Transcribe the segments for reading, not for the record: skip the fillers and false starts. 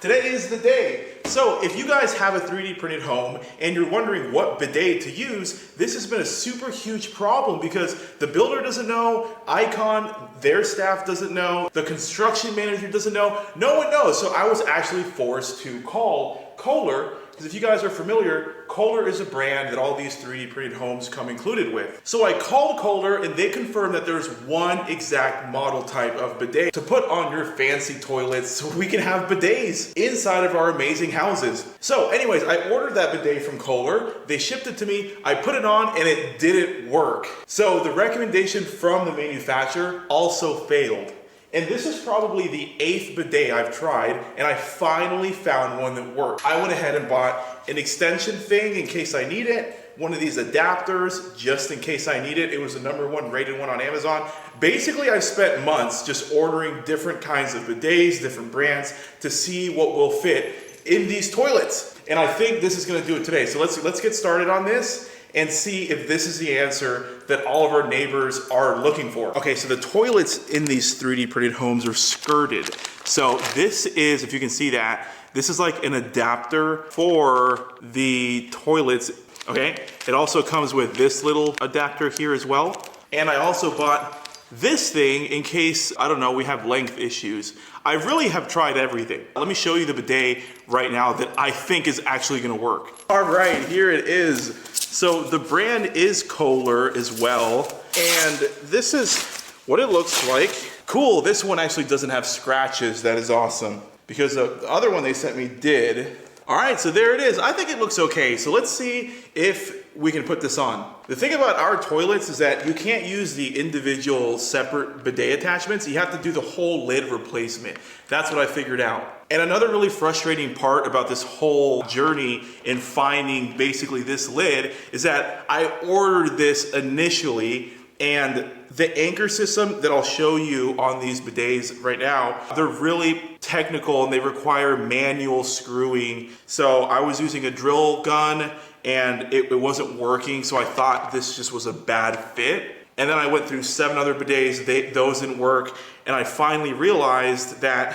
Today is the day. So if you guys have a 3D printed home and you're wondering what bidet to use, this has been a super huge problem because the builder doesn't know, Icon, their staff doesn't know, the construction manager doesn't know, no one knows. So I was actually forced to call Kohler, because if you guys are familiar, Kohler is a brand that all these 3D printed homes come included with. So I called Kohler and they confirmed that there's one exact model type of bidet to put on your fancy toilets so we can have bidets inside of our amazing houses. So anyways, I ordered that bidet from Kohler, they shipped it to me, I put it on and it didn't work. So the recommendation from the manufacturer also failed. And this is probably the 8th bidet I've tried, and I finally found one that worked. I went ahead and bought an extension thing in case I need it, one of these adapters just in case I need it. It was the #1 rated one on Amazon. Basically, I've spent months just ordering different kinds of bidets, different brands, to see what will fit in these toilets. And I think this is gonna do it today. So let's get started on this and see if this is the answer that all of our neighbors are looking for. Okay, so the toilets in these 3D printed homes are skirted. So this is, if you can see that, this is like an adapter for the toilets, okay? It also comes with this little adapter here as well. And I also bought this thing in case, I don't know, we have length issues. I really have tried everything. Let me show you the bidet right now that I think is actually gonna work. All right, here it is. So the brand is Kohler as well. And this is what it looks like. Cool, this one actually doesn't have scratches. That is awesome. Because the other one they sent me did. All right, so there it is. I think it looks okay. So let's see if we can put this on. The thing about our toilets is that you can't use the individual separate bidet attachments. You have to do the whole lid replacement. That's what I figured out. And another really frustrating part about this whole journey in finding basically this lid is that I ordered this initially, and the anchor system that I'll show you on these bidets right now, they're really technical and they require manual screwing. So I was using a drill gun and it wasn't working, so I thought this just was a bad fit. And then I went through 7 other bidets, those didn't work, and I finally realized that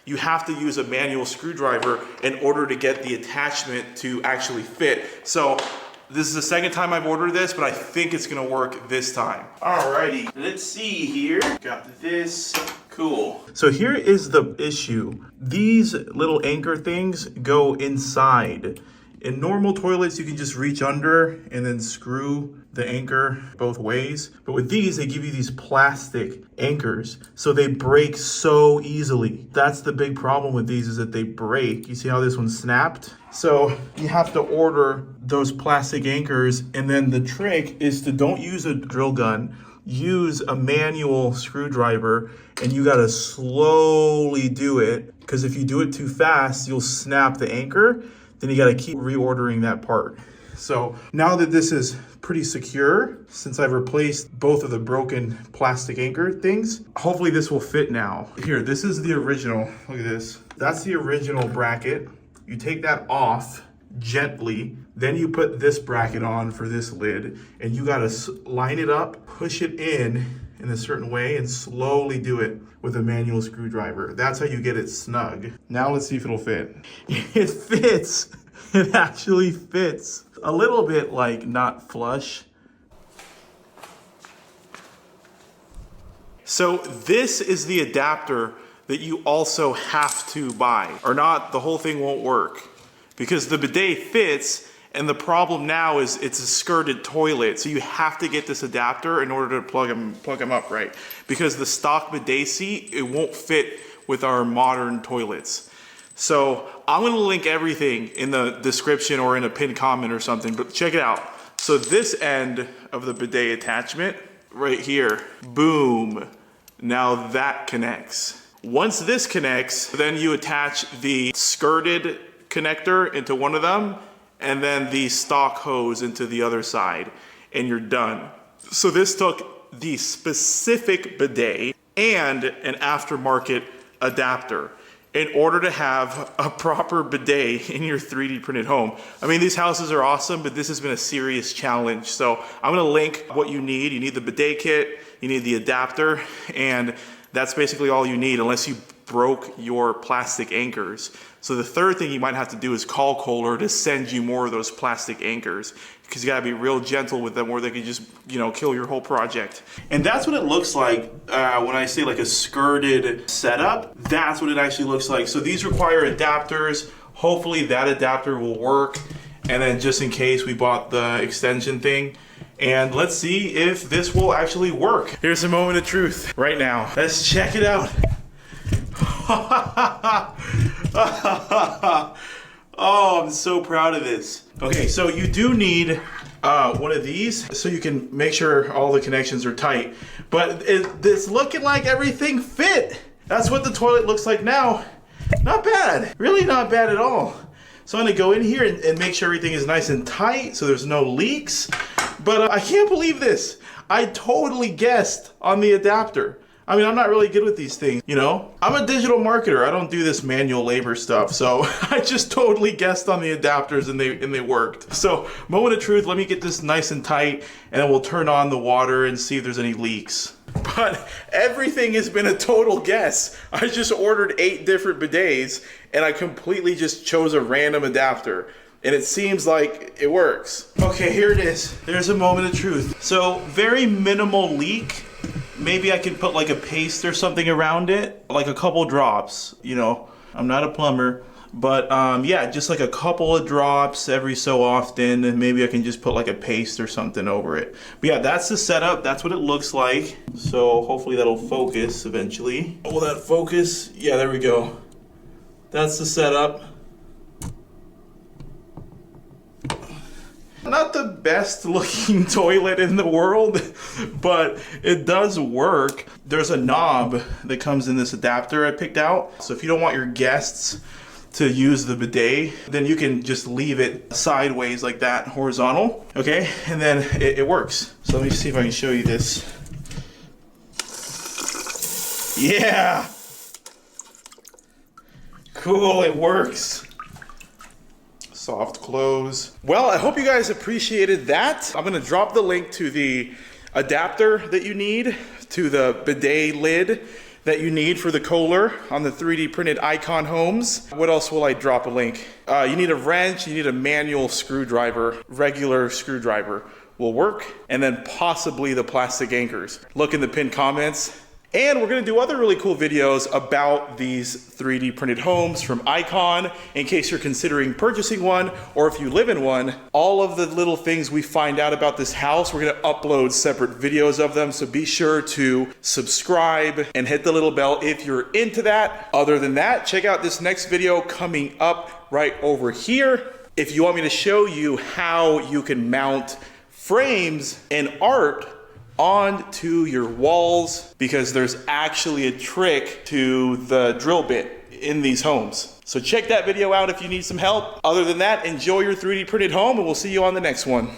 you have to use a manual screwdriver in order to get the attachment to actually fit. So this is the second time I've ordered this, but I think it's gonna work this time. Alrighty, let's see here. Got this, cool. So here is the issue. These little anchor things go inside. In normal toilets, you can just reach under and then screw the anchor both ways. But with these, they give you these plastic anchors, so they break so easily. That's the big problem with these, is that they break. You see how this one snapped? So you have to order those plastic anchors, and then the trick is to don't use a drill gun, use a manual screwdriver, and you gotta slowly do it, because if you do it too fast, you'll snap the anchor. Then you gotta keep reordering that part. So now that this is pretty secure, since I've replaced both of the broken plastic anchor things, hopefully this will fit now. Here, this is the original, look at this. That's the original bracket. You take that off gently, then you put this bracket on for this lid, and you gotta line it up, push it in a certain way, and slowly do it with a manual screwdriver. That's how you get it snug. Now let's see if it'll fit. It fits. It actually fits. A little bit like not flush. So this is the adapter that you also have to buy, or not, the whole thing won't work. Because the bidet fits, and the problem now is it's a skirted toilet, so you have to get this adapter in order to plug them up right. Because the stock bidet seat, it won't fit with our modern toilets. So I'm gonna link everything in the description or in a pinned comment or something, but check it out. So this end of the bidet attachment, right here, boom, now that connects. Once this connects, then you attach the skirted connector into one of them, and then the stock hose into the other side, and you're done. So this took the specific bidet and an aftermarket adapter in order to have a proper bidet in your 3D printed home. I mean, these houses are awesome, but this has been a serious challenge. So I'm gonna link what you need. You need the bidet kit, you need the adapter, and that's basically all you need, unless you broke your plastic anchors. So the third thing you might have to do is call Kohler to send you more of those plastic anchors, because you gotta be real gentle with them or they could just, you know, kill your whole project. And that's what it looks like when I say like a skirted setup. That's what it actually looks like. So these require adapters. Hopefully that adapter will work. And then just in case, we bought the extension thing. And let's see if this will actually work. Here's a moment of truth right now. Let's check it out. Oh, I'm so proud of this. Okay, so you do need one of these so you can make sure all the connections are tight. But it's looking like everything fit. That's what the toilet looks like now. Not bad, really not bad at all. So I'm gonna go in here and make sure everything is nice and tight so there's no leaks. But I can't believe this. I totally guessed on the adapter. I mean, I'm not really good with these things, you know? I'm a digital marketer. I don't do this manual labor stuff. So I just totally guessed on the adapters and they worked. So moment of truth, let me get this nice and tight and then we'll turn on the water and see if there's any leaks. But everything has been a total guess. I just ordered 8 different bidets and I completely just chose a random adapter. And it seems like it works. Okay, here it is. There's a moment of truth. So very minimal leak. Maybe I can put like a paste or something around it, like a couple drops, you know. I'm not a plumber, but yeah, just like a couple of drops every so often, and maybe I can just put like a paste or something over it. But yeah, that's the setup. That's what it looks like. So hopefully that'll focus eventually. Will that focus? Yeah, there we go. That's the setup. Not the best looking toilet in the world, but it does work. There's a knob that comes in this adapter I picked out. So if you don't want your guests to use the bidet, then you can just leave it sideways like that, horizontal, okay? And then it works. So let me see if I can show you this. Yeah! Cool, it works. Soft close. Well, I hope you guys appreciated that. I'm gonna drop the link to the adapter that you need, to the bidet lid that you need for the Kohler on the 3D printed Icon homes. What else will I drop a link? You need a wrench, you need a manual screwdriver, regular screwdriver will work, and then possibly the plastic anchors. Look in the pinned comments. And we're gonna do other really cool videos about these 3D printed homes from Icon in case you're considering purchasing one, or if you live in one. All of the little things we find out about this house, we're gonna upload separate videos of them, so be sure to subscribe and hit the little bell if you're into that. Other than that, check out this next video coming up right over here. If you want me to show you how you can mount frames and art onto your walls, because there's actually a trick to the drill bit in these homes. So check that video out if you need some help. Other than that, enjoy your 3D printed home and we'll see you on the next one.